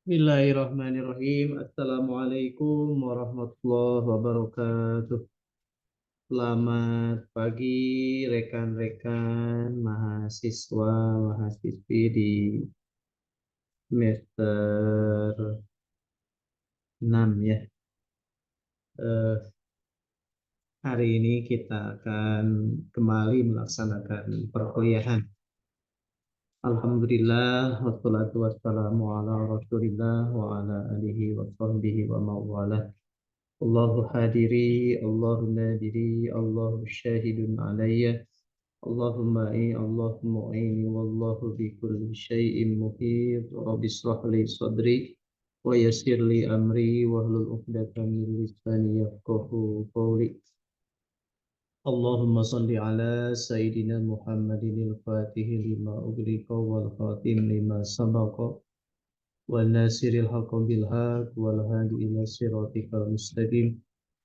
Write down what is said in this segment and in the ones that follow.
Bismillahirrahmanirrahim. Assalamualaikum warahmatullahi wabarakatuh. Selamat pagi rekan-rekan mahasiswa mahasiswi di semester 6 ya. Eh, Hari ini kita akan kembali melaksanakan perkuliahan. Alhamdulillah wassalatu wassalamu ala Rasulillah wa ala alihi wa sahbihi wa mawalah. Allahu hadiri, Allahu nadiri, Allahu syahidun alayya. Allahumma ini wallahu bi kulli syai'in muhit. Rabbi israh li sadri wa yassir li amri wahlul 'uqdatam min lisani yafqahu qawli. Allahumma salli ala sayyidina Muhammadin al-Fatih lima ughliqa wal khatim lima sabaqa wal nasiril haqqi bil haqq wal hadi ila siratikal mustaqim.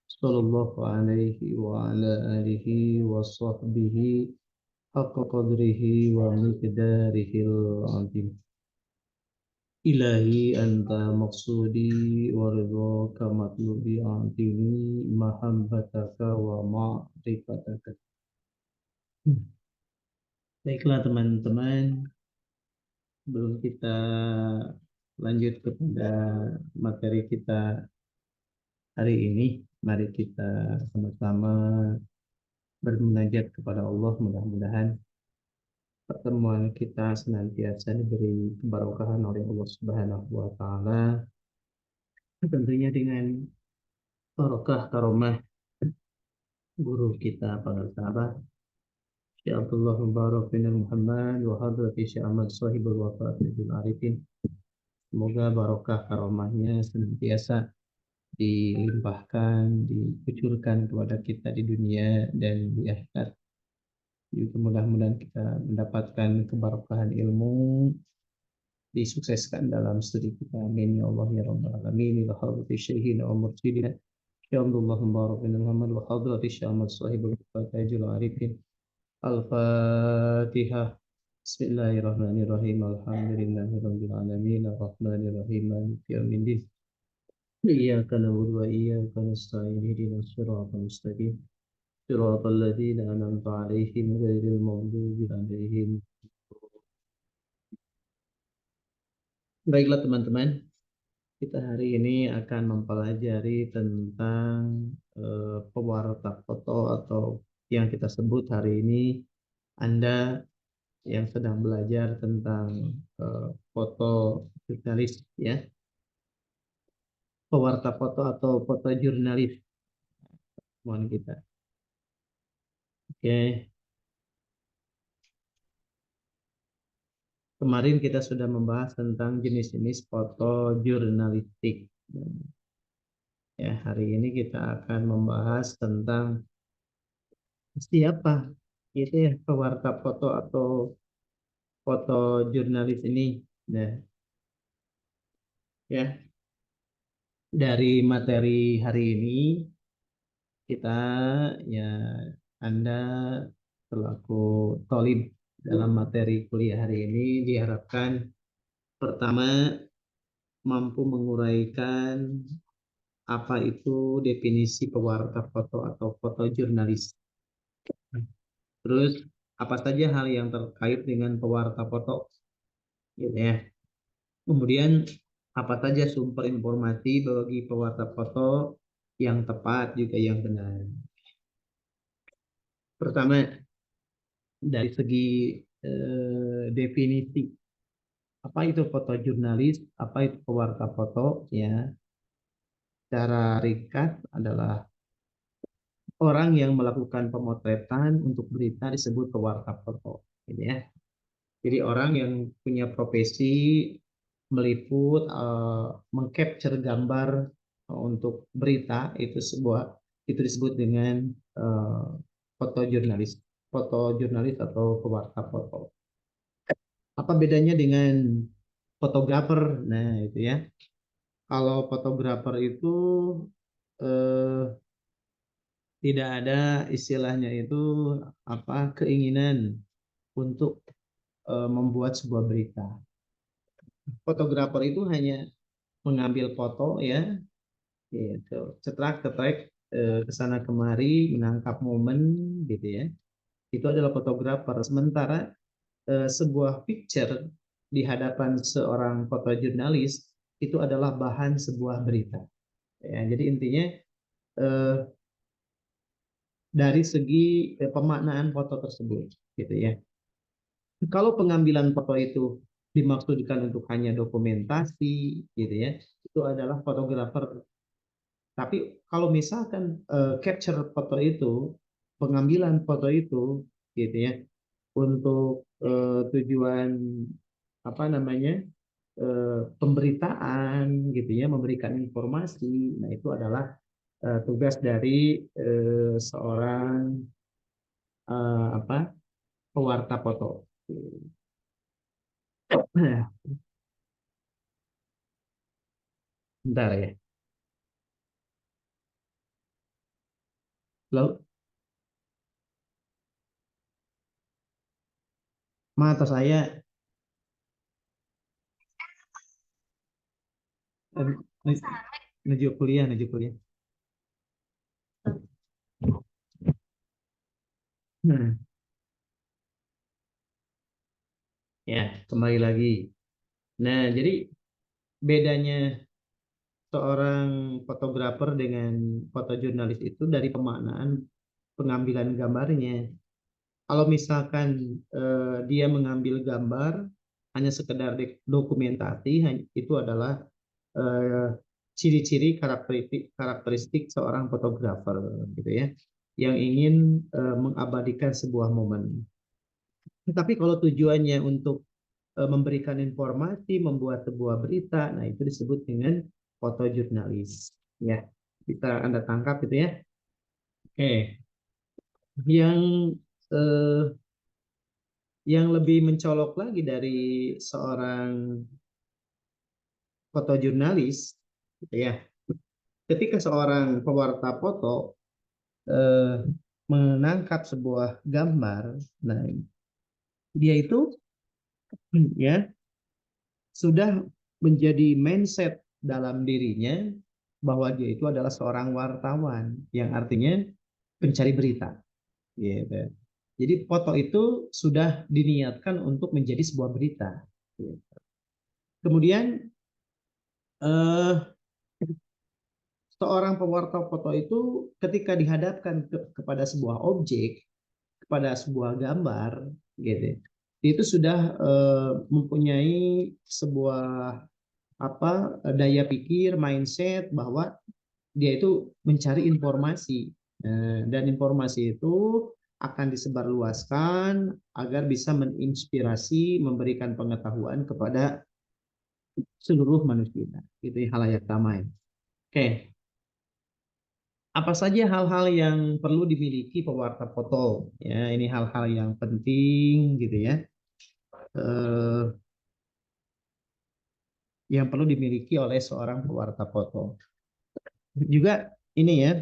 Sallallahu alaihi wa ala alihi wa sahbihi haqqa qadrihi wa miqdarihil azim. Ilahi anta maqsudi wa ridhaka matlubi antini mahabbataka wa ma'rifataka. Baiklah teman-teman, sebelum kita lanjut kepada materi kita hari ini, mari kita sama-sama bermunajat kepada Allah. Mudah-mudahan pertemuan kita senantiasa diberi keberkahan oleh Allah Subhanahu wa taala, tentunya dengan barokah karomah guru kita para sahabat Syekh Abdullah Mubarak bin Muhammad wa hadrati Syekh Ahmad Sahibul Wafatul Arifin. Semoga barokah karomahnya senantiasa dilimpahkan, dikucurkan kepada kita di dunia dan di akhirat. Juga mudah-mudahan kita mendapatkan keberkahan ilmu, disukseskan dalam studi kita. Amin ya Allah ya Rabbal alamin. Ila hadrati syekhina wa mursyidina Syekh Abdullah Mubarak bin Muhammad wa hadrati Syekh Ahmad Sahibul Wafatul Arifin. Al-Fatihah. Bismillahirrahmanirrahim. Alhamdulillahirabbil alamin. Arrahmanirrahim. Maliki yaumiddin. Iyyaka na'budu wa iyyaka nasta'in. Ihdinas siratal mustaqim. Siratal ladzina an'amta 'alaihim ghairil maghdubi 'alaihim. Baiklah teman-teman, kita hari ini akan mempelajari tentang pewarta foto atau yang kita sebut hari ini Anda yang sedang belajar tentang foto jurnalis ya, pewarta foto atau foto jurnalis mohon kita. Oke, kemarin kita sudah membahas tentang jenis-jenis foto jurnalistik. Ya, hari ini kita akan membahas tentang siapa itu ya pewarta foto atau foto jurnalis ini. Nah, ya, dari materi hari ini kita ya Anda selaku tolib dalam materi kuliah hari ini diharapkan pertama mampu menguraikan apa itu definisi pewarta foto atau foto jurnalis. Terus apa saja hal yang terkait dengan pewarta foto, gitu ya. Kemudian apa saja sumber informasi bagi pewarta foto yang tepat juga yang benar. Pertama, dari segi definisi apa itu foto jurnalis, apa itu pewarta foto, ya. Secara ringkas adalah orang yang melakukan pemotretan untuk berita disebut pewarta foto, gitu ya. Jadi orang yang punya profesi meliput, mengcapture gambar untuk berita itu disebut dengan uh, foto jurnalis atau pewarta foto. Apa bedanya dengan fotografer? Nah, itu ya. Kalau fotografer itu eh, tidak ada istilahnya itu apa keinginan untuk membuat sebuah berita. Fotografer itu hanya mengambil foto ya, gitu. Cetrek-cetrek ke sana kemari menangkap momen gitu ya. Itu adalah fotografer. Sementara sebuah picture di hadapan seorang fotojurnalis itu adalah bahan sebuah berita. Ya, jadi intinya eh, dari segi pemaknaan foto tersebut, gitu ya. Kalau pengambilan foto itu dimaksudkan untuk hanya dokumentasi, gitu ya, itu adalah fotografer. Tapi kalau misalkan capture foto itu, pengambilan foto itu, gitu ya, untuk tujuan apa namanya pemberitaan, gitu ya, memberikan informasi, nah itu adalah tugas dari seorang apa pewarta foto. Bentar ya. Lalu mata saya eh, menuju kuliah, menuju kuliah. Hmm. Ya, kembali lagi. Nah, jadi bedanya seorang fotografer dengan fotojurnalis itu dari pemaknaan pengambilan gambarnya. Kalau misalkan dia mengambil gambar hanya sekedar dokumentasi, itu adalah eh, ciri-ciri karakteristik karakteristik seorang fotografer gitu ya, yang ingin mengabadikan sebuah momen. Tapi kalau tujuannya untuk memberikan informasi, membuat sebuah berita, nah itu disebut dengan fotojurnalis. Ya, bisa Anda tangkap gitu ya. Oke, yang eh, yang lebih mencolok lagi dari seorang fotojurnalis, gitu ya. Ketika seorang pewarta foto eh, menangkap sebuah gambar, nah dia itu ya sudah menjadi mindset dalam dirinya bahwa dia itu adalah seorang wartawan, yang artinya pencari berita. Gitu. Jadi foto itu sudah diniatkan untuk menjadi sebuah berita. Gitu. Kemudian eh, seorang pewarta foto itu ketika dihadapkan kepada sebuah objek, kepada sebuah gambar, gitu, itu sudah mempunyai sebuah apa daya pikir, mindset bahwa dia itu mencari informasi. Dan informasi itu akan disebarluaskan agar bisa menginspirasi, memberikan pengetahuan kepada seluruh manusia. Itu halayak ramai. Oke, apa saja hal-hal yang perlu dimiliki pewarta foto? Ya, ini hal-hal yang penting gitu ya. Eh, yang perlu dimiliki oleh seorang pewarta foto. Juga ini ya,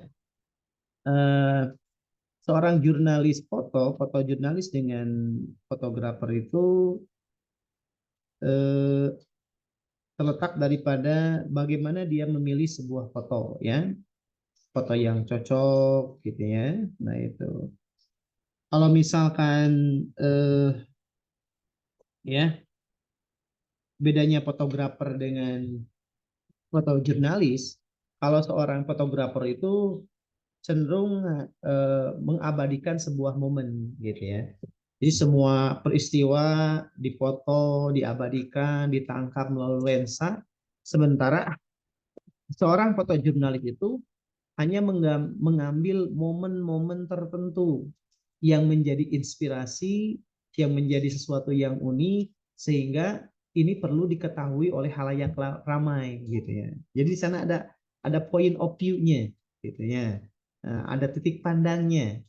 eh, seorang jurnalis foto, fotojurnalis dengan fotografer itu eh, terletak daripada bagaimana dia memilih sebuah foto ya, foto yang cocok gitu ya. Nah itu. Kalau misalkan ya bedanya fotografer dengan fotojurnalis, kalau seorang fotografer itu cenderung mengabadikan sebuah momen gitu ya. Jadi semua peristiwa difoto, diabadikan, ditangkap melalui lensa. Sementara seorang fotojurnalis itu hanya mengambil momen-momen tertentu yang menjadi inspirasi, yang menjadi sesuatu yang unik, sehingga ini perlu diketahui oleh halayak ramai gitu ya. Jadi di sana ada point of view-nya gitu ya. Ada titik pandangnya.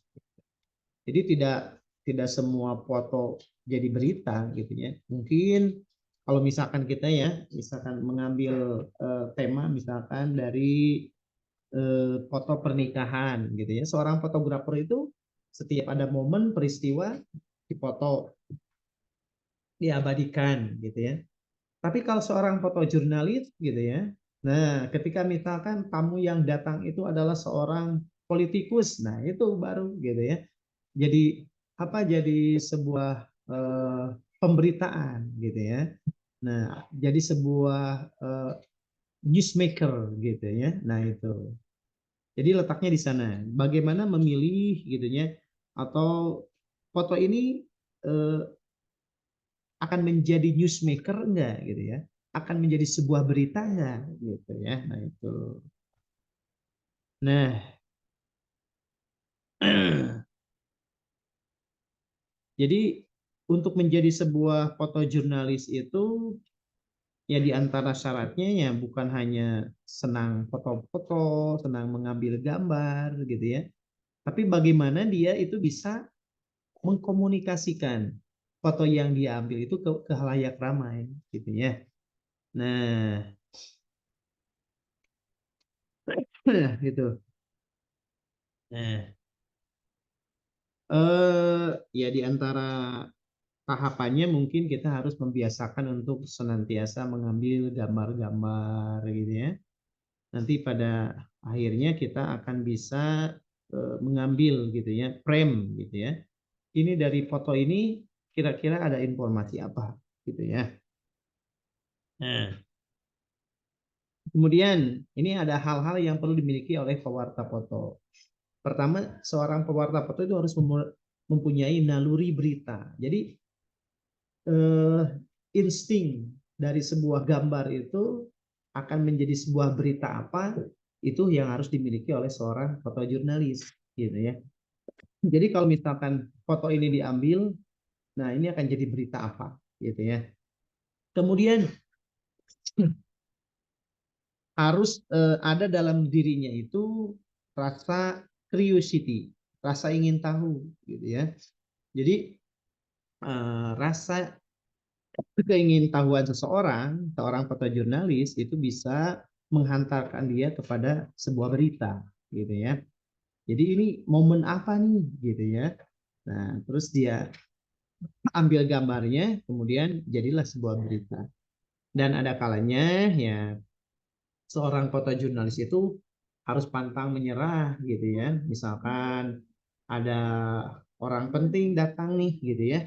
Jadi tidak semua foto jadi berita gitu ya. Mungkin kalau misalkan kita ya, misalkan mengambil tema misalkan dari foto pernikahan gitu ya. Seorang fotografer itu setiap ada momen peristiwa difoto, diabadikan gitu ya. Tapi kalau seorang fotojurnalis gitu ya, Nah, ketika misalkan tamu yang datang itu adalah seorang politikus, nah itu baru gitu ya. Jadi apa? Jadi sebuah eh, pemberitaan gitu ya. Nah, jadi sebuah newsmaker gitu ya. Nah, itu. Jadi letaknya di sana. Bagaimana memilih gitu ya, atau foto ini eh, akan menjadi newsmaker enggak gitu ya? Akan menjadi sebuah berita enggak gitu ya. Nah, itu. Nah, jadi untuk menjadi sebuah fotojurnalis itu ya di antara syaratnya ya bukan hanya senang foto-foto, senang mengambil gambar gitu ya, tapi bagaimana dia itu bisa mengkomunikasikan foto yang dia ambil itu ke halayak ramai gitu ya. Nah, gitu. Nah, ya di antara tahapannya mungkin kita harus membiasakan untuk senantiasa mengambil gambar-gambar gitu ya. Nanti pada akhirnya kita akan bisa mengambil gitu ya, frame gitu ya. Ini dari foto ini kira-kira ada informasi apa gitu ya. Nah, kemudian ini ada hal-hal yang perlu dimiliki oleh pewarta foto. Pertama, seorang pewarta foto itu harus mempunyai naluri berita. Jadi eh, insting dari sebuah gambar itu akan menjadi sebuah berita apa, itu yang harus dimiliki oleh seorang fotojurnalis gitu ya. Jadi kalau misalkan foto ini diambil, nah ini akan jadi berita apa gitu ya. Kemudian harus ada dalam dirinya itu rasa curiosity, rasa ingin tahu gitu ya. Jadi rasa keingintahuan seseorang, seorang fotojurnalis itu bisa menghantarkan dia kepada sebuah berita gitu ya. Jadi ini momen apa nih gitu ya. Nah, terus dia ambil gambarnya, kemudian jadilah sebuah berita. Dan ada kalanya ya seorang fotojurnalis itu harus pantang menyerah gitu ya. Misalkan ada orang penting datang nih gitu ya.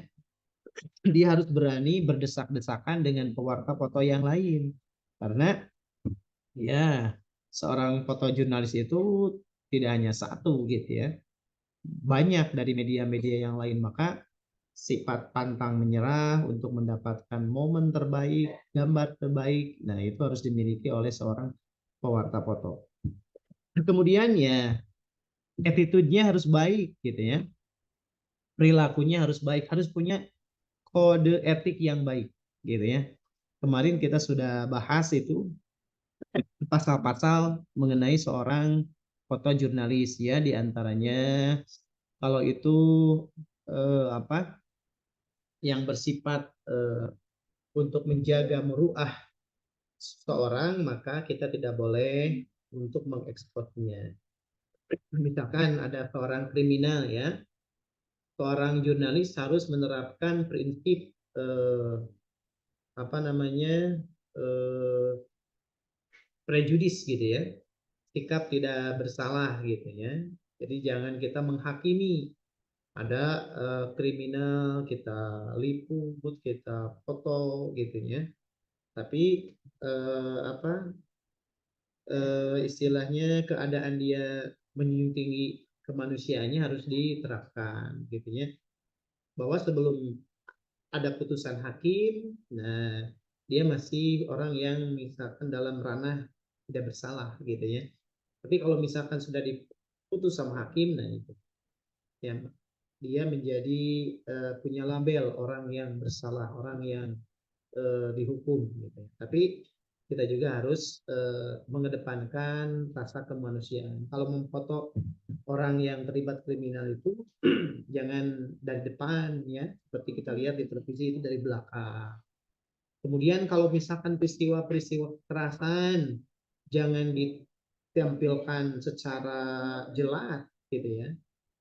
Dia harus berani berdesak-desakan dengan pewarta foto yang lain. Karena ya seorang fotojurnalis itu tidak hanya satu gitu ya. Banyak dari media-media yang lain, maka sifat pantang menyerah untuk mendapatkan momen terbaik, gambar terbaik, nah itu harus dimiliki oleh seorang pewarta foto. Kemudian ya attitude-nya harus baik gitu ya. Perilakunya harus baik, harus punya kode etik yang baik gitu ya. Kemarin kita sudah bahas itu pasal-pasal mengenai seorang fotojurnalis ya, diantaranya kalau itu apa yang bersifat untuk menjaga meruah seseorang, maka kita tidak boleh untuk mengeksposnya. Misalkan ada seorang kriminal ya, seorang jurnalis harus menerapkan prinsip apa namanya eh, prejudis gitu ya, sikap tidak bersalah gitu ya. Jadi jangan kita menghakimi ada kriminal kita liput, kita foto gitu ya. Tapi apa istilahnya keadaan dia menjunjung tinggi kemanusiaannya harus diterapkan gitu ya. Bahwa sebelum ada putusan hakim, nah dia masih orang yang misalkan dalam ranah tidak bersalah gitu ya. Tapi kalau misalkan sudah diputus sama hakim, nah itu ya dia menjadi punya label orang yang bersalah, orang yang dihukum gitu. Tapi kita juga harus mengedepankan rasa kemanusiaan. Kalau memfoto orang yang terlibat kriminal itu jangan dari depan ya, seperti kita lihat di televisi itu dari belakang. Kemudian kalau misalkan peristiwa-peristiwa kekerasan jangan ditampilkan secara jelas gitu ya.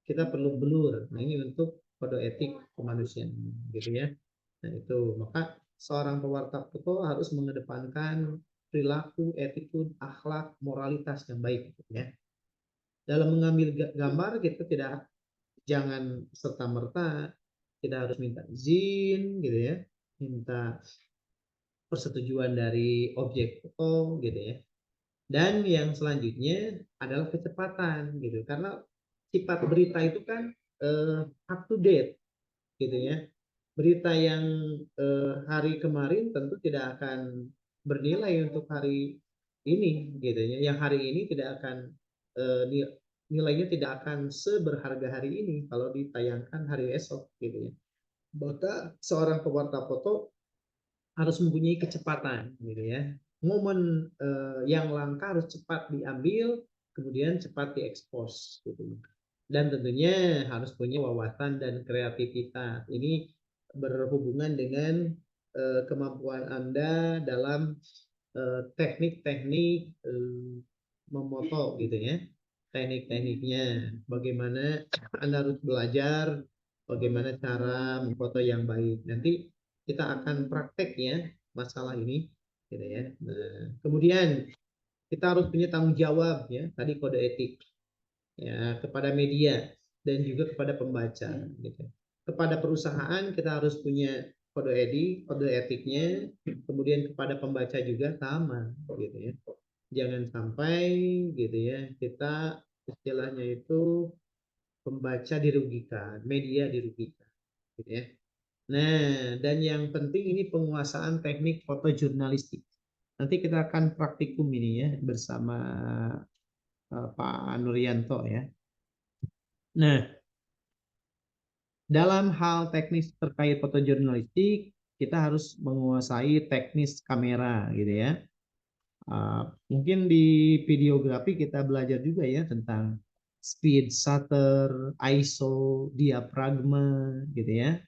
Kita perlu blur. Nah, ini untuk kode etik kemanusiaan gitu ya. Nah, itu maka seorang pewarta foto harus mengedepankan perilaku, attitude, akhlak, moralitas yang baik gitu ya. Dalam mengambil gambar kita jangan serta-merta kita harus minta izin gitu ya, minta persetujuan dari objek foto gitu ya. Dan yang selanjutnya adalah kecepatan gitu, karena sifat berita itu kan up to date gitu ya. Berita yang hari kemarin tentu tidak akan bernilai untuk hari ini gitu ya. Yang hari ini tidak akan nilainya tidak akan seberharga hari ini kalau ditayangkan hari esok gitu ya. Maka seorang pewarta foto harus mempunyai kecepatan gitu ya. Momen yang langka harus cepat diambil, kemudian cepat diekspos gitu. Dan tentunya harus punya wawasan dan kreativitas. Ini berhubungan dengan kemampuan Anda dalam teknik-teknik memoto gitu ya. Teknik-tekniknya, bagaimana Anda harus belajar, bagaimana cara memfoto yang baik. Nanti kita akan praktek ya masalah ini gitu ya. Nah, kemudian kita harus punya tanggung jawab ya, tadi kode etik ya, kepada media dan juga kepada pembaca gitu. Kepada perusahaan kita harus punya kode etiknya, kemudian kepada pembaca juga sama gitu ya. Jangan sampai gitu ya kita istilahnya itu pembaca dirugikan, media dirugikan gitu ya. Nah, dan yang penting ini penguasaan teknik fotojurnalistik. Nanti kita akan praktikum ini ya bersama Pak Nuryanto ya. Nah, dalam hal teknis terkait fotojurnalistik, kita harus menguasai teknis kamera gitu ya. Mungkin di videografi kita belajar juga ya tentang speed shutter, ISO, diafragma gitu ya.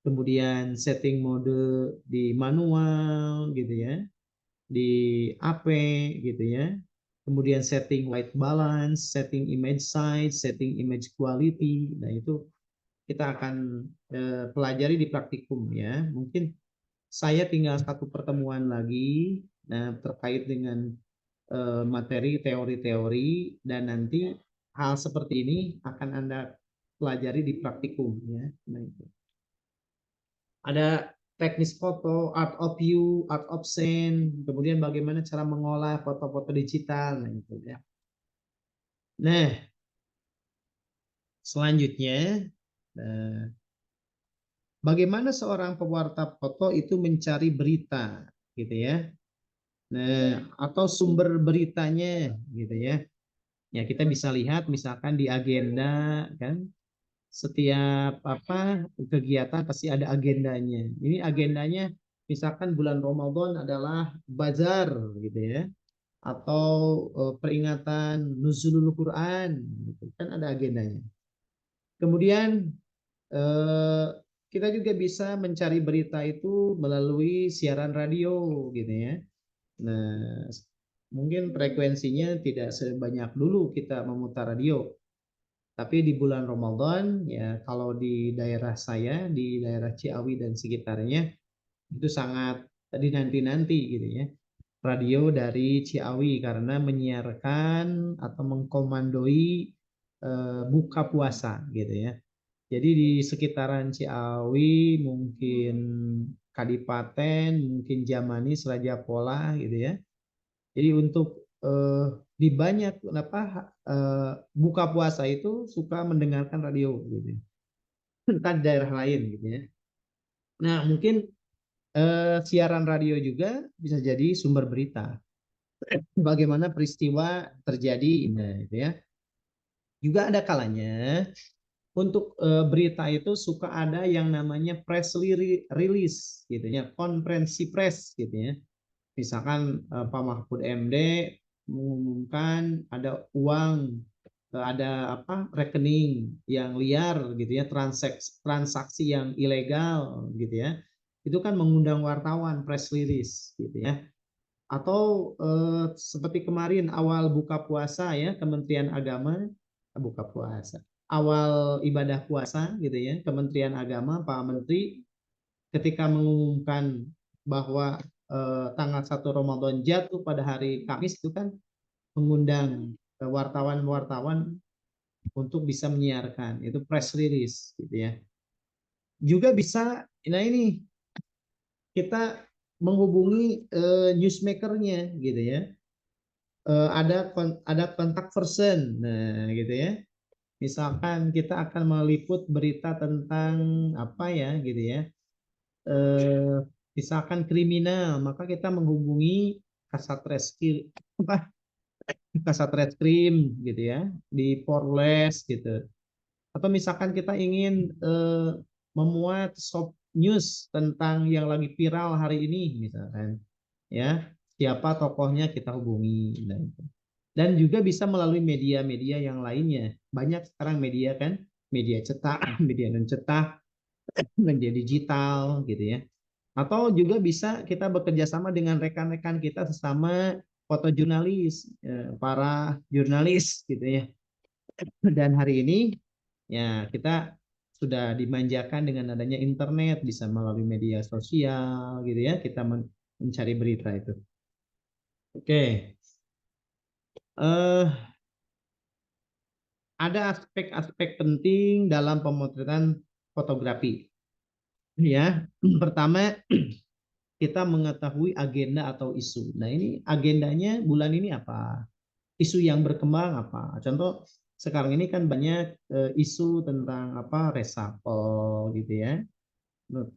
Kemudian setting mode di manual gitu ya, di AP gitu ya. Kemudian setting white balance, setting image size, setting image quality. Nah, itu kita akan pelajari di praktikum ya. Mungkin saya tinggal satu pertemuan lagi terkait dengan materi teori-teori, dan nanti hal seperti ini akan Anda pelajari di praktikum ya. Nah, itu. Ada teknis foto, art of view, art of scene, kemudian bagaimana cara mengolah foto-foto digital, nah itu ya. Nah, selanjutnya, bagaimana seorang pewarta foto itu mencari berita, gitu ya. Nah, atau sumber beritanya, gitu ya. Ya, kita bisa lihat misalkan di agenda, kan, setiap kegiatan pasti ada agendanya. Ini agendanya misalkan bulan Ramadan adalah bazar gitu ya, atau peringatan Nuzulul Quran gitu. Kan ada agendanya. Kemudian eh, kita juga bisa mencari berita itu melalui siaran radio gitu ya. Nah, mungkin frekuensinya tidak sebanyak dulu kita memutar radio. Tapi di bulan Ramadan ya, kalau di daerah saya, di daerah Ciawi dan sekitarnya, itu sangat dinanti-nanti gitu ya. Radio dari Ciawi karena menyiarkan atau mengkomandoi buka puasa gitu ya. Jadi di sekitaran Ciawi, mungkin Kadipaten, mungkin Jamanis, Raja Pola gitu ya. Jadi untuk di banyak buka puasa itu suka mendengarkan radio gitu. Entah di daerah lain gitu ya. Nah, mungkin siaran radio juga bisa jadi sumber berita. Bagaimana peristiwa terjadi, nah, gitu ya. Juga ada kalanya untuk berita itu suka ada yang namanya press release gitu ya, konferensi press gitu ya. Misalkan Pak Mahfud MD mengumumkan ada uang, ada rekening yang liar gitu ya, transaksi yang ilegal gitu ya. Itu kan mengundang wartawan, press release gitu ya. Atau seperti kemarin awal buka puasa ya, Kementerian Agama buka puasa. Awal ibadah puasa gitu ya, Kementerian Agama Pak Menteri ketika mengumumkan bahwa tanggal 1 Ramadan jatuh pada hari Kamis itu kan mengundang wartawan-wartawan untuk bisa menyiarkan, itu press release gitu ya. Juga bisa, nah ini kita menghubungi newsmakernya gitu ya. Ada kontak person, nah gitu ya. Misalkan kita akan meliput berita tentang apa ya gitu ya. Eh, Misalkan kriminal, maka kita menghubungi Kasat Reskrim apa Kasat Reskrim gitu ya di Polres gitu. Atau misalkan kita ingin memuat short news tentang yang lagi viral hari ini misalkan ya, siapa tokohnya kita hubungi. Nah, itu. Dan juga bisa melalui media-media yang lainnya. Banyak sekarang media kan, media cetak, media non cetak, media digital gitu ya. Atau juga bisa kita bekerja sama dengan rekan-rekan kita sesama fotojurnalis, para jurnalis gitu ya. Dan hari ini ya kita sudah dimanjakan dengan adanya internet, bisa melalui media sosial gitu ya, kita mencari berita itu. Oke. Eh, ada aspek-aspek penting dalam pemotretan fotografi. Ya, pertama kita mengetahui agenda atau isu. Nah, ini agendanya bulan ini apa? Isu yang berkembang apa? Contoh sekarang ini kan banyak isu tentang apa reshuffle gitu ya,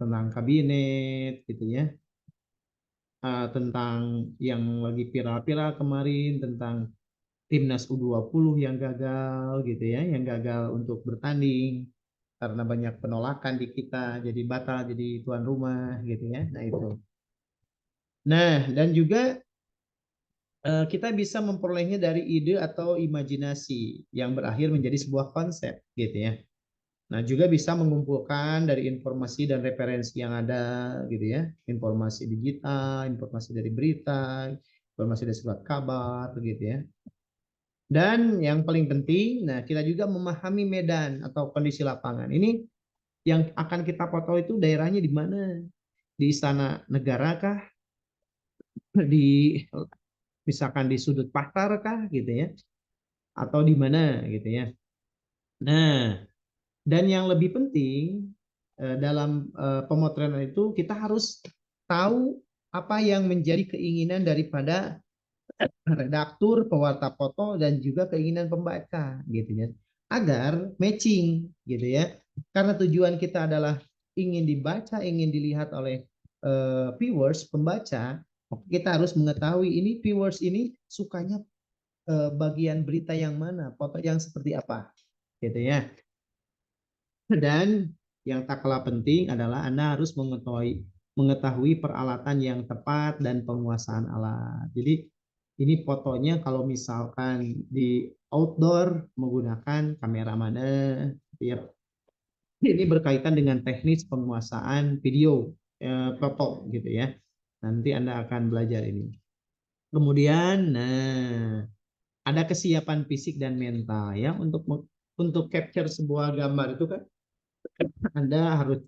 tentang kabinet gitu ya, tentang yang lagi viral-viral kemarin tentang timnas U20 yang gagal gitu ya, yang gagal untuk bertanding karena banyak penolakan di kita, jadi batal jadi tuan rumah gitu ya. Nah itu. Nah dan juga kita bisa memperolehnya dari ide atau imajinasi yang berakhir menjadi sebuah konsep gitu ya. Nah, juga bisa mengumpulkan dari informasi dan referensi yang ada gitu ya. Informasi digital, informasi dari berita, informasi dari surat kabar gitu ya. Dan yang paling penting, nah kita juga memahami medan atau kondisi lapangan. Ini yang akan kita foto itu daerahnya di mana? Di istana negara kah? Di misalkan di sudut pasar kah gitu ya? Atau di mana gitu ya. Nah, dan yang lebih penting dalam pemotretan itu kita harus tahu apa yang menjadi keinginan daripada redaktur, pewarta foto dan juga keinginan pembaca gitu ya. Agar matching gitu ya. Karena tujuan kita adalah ingin dibaca, ingin dilihat oleh viewers, pembaca, kita harus mengetahui ini viewers ini sukanya bagian berita yang mana, foto yang seperti apa gitu ya. Dan yang tak kalah penting adalah Anda harus mengetahui peralatan yang tepat dan penguasaan alat. Jadi ini fotonya kalau misalkan di outdoor menggunakan kamera mana, ya. Ini berkaitan dengan teknis penguasaan video foto gitu ya. Nanti Anda akan belajar ini. Kemudian, nah, ada kesiapan fisik dan mental ya untuk capture sebuah gambar itu kan Anda harus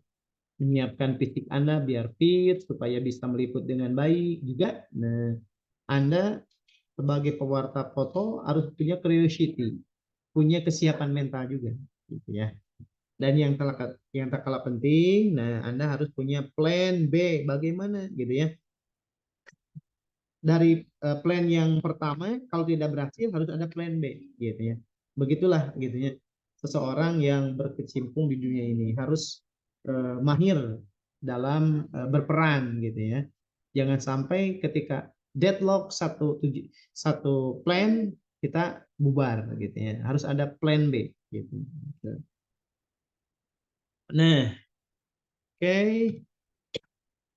menyiapkan fisik Anda biar fit supaya bisa meliput dengan baik juga. Nah, Anda sebagai pewarta foto harus punya curiosity, punya kesiapan mental juga, gitu ya. Dan yang tak kalah penting, nah Anda harus punya plan B, bagaimana, gitu ya. Dari plan yang pertama, kalau tidak berhasil harus ada plan B, gitu ya. Begitulah, gitu ya. Seseorang yang berkecimpung di dunia ini harus mahir dalam berperan, gitu ya. Jangan sampai ketika deadlock satu plan kita bubar, gitu ya. Harus ada plan B, gitu. Nah, oke. Okay.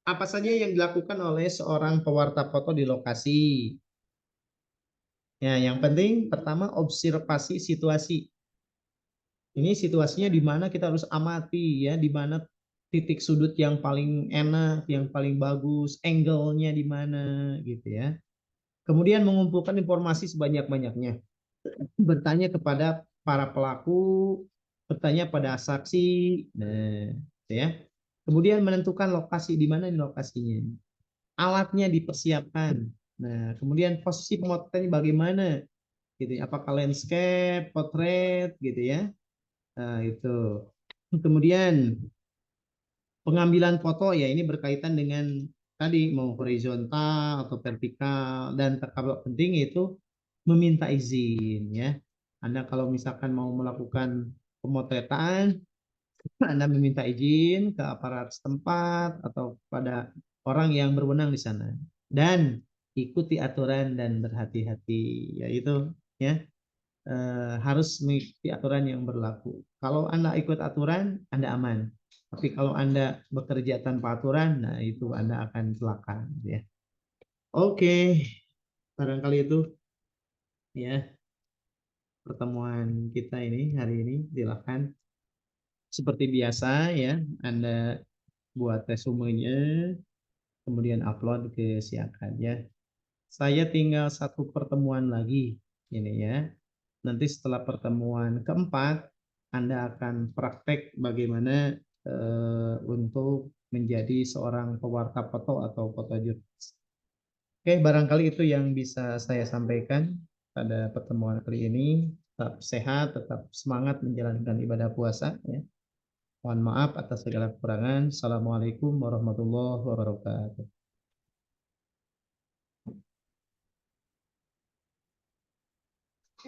Apa saja yang dilakukan oleh seorang pewarta foto di lokasi? Ya, yang penting pertama observasi situasi. Ini situasinya di mana kita harus amati ya, di mana titik sudut yang paling enak, yang paling bagus, angle-nya di mana gitu ya. Kemudian mengumpulkan informasi sebanyak-banyaknya. Bertanya kepada para pelaku, bertanya pada saksi, nah, gitu ya. Kemudian menentukan lokasi di mana ini lokasinya. alatnya dipersiapkan. Nah, kemudian posisi pemotretan bagaimana gitu ya. Apakah landscape, potret gitu ya. Nah, itu. Kemudian pengambilan foto ya ini berkaitan dengan tadi mau horizontal atau vertikal dan terkadang penting itu meminta izin ya. Anda kalau misalkan mau melakukan pemotretan, Anda meminta izin ke aparat setempat atau pada orang yang berwenang di sana dan ikuti aturan dan berhati-hati yaitu ya harus mengikuti aturan yang berlaku. Kalau Anda ikut aturan, Anda aman. Tapi kalau Anda bekerja tanpa aturan, nah itu Anda akan celaka. Ya. Oke, barangkali itu ya pertemuan kita ini hari ini. Silakan seperti biasa ya, Anda buat resumenya, kemudian upload ke Siakan ya. Saya tinggal satu pertemuan lagi ini ya. Nanti setelah pertemuan keempat, Anda akan praktek bagaimana untuk menjadi seorang pewarta foto atau fotojurnalis. Oke, barangkali itu yang bisa saya sampaikan pada pertemuan kali ini. Tetap sehat, tetap semangat menjalankan ibadah puasa. Ya. Mohon maaf atas segala kekurangan. Assalamualaikum warahmatullahi wabarakatuh.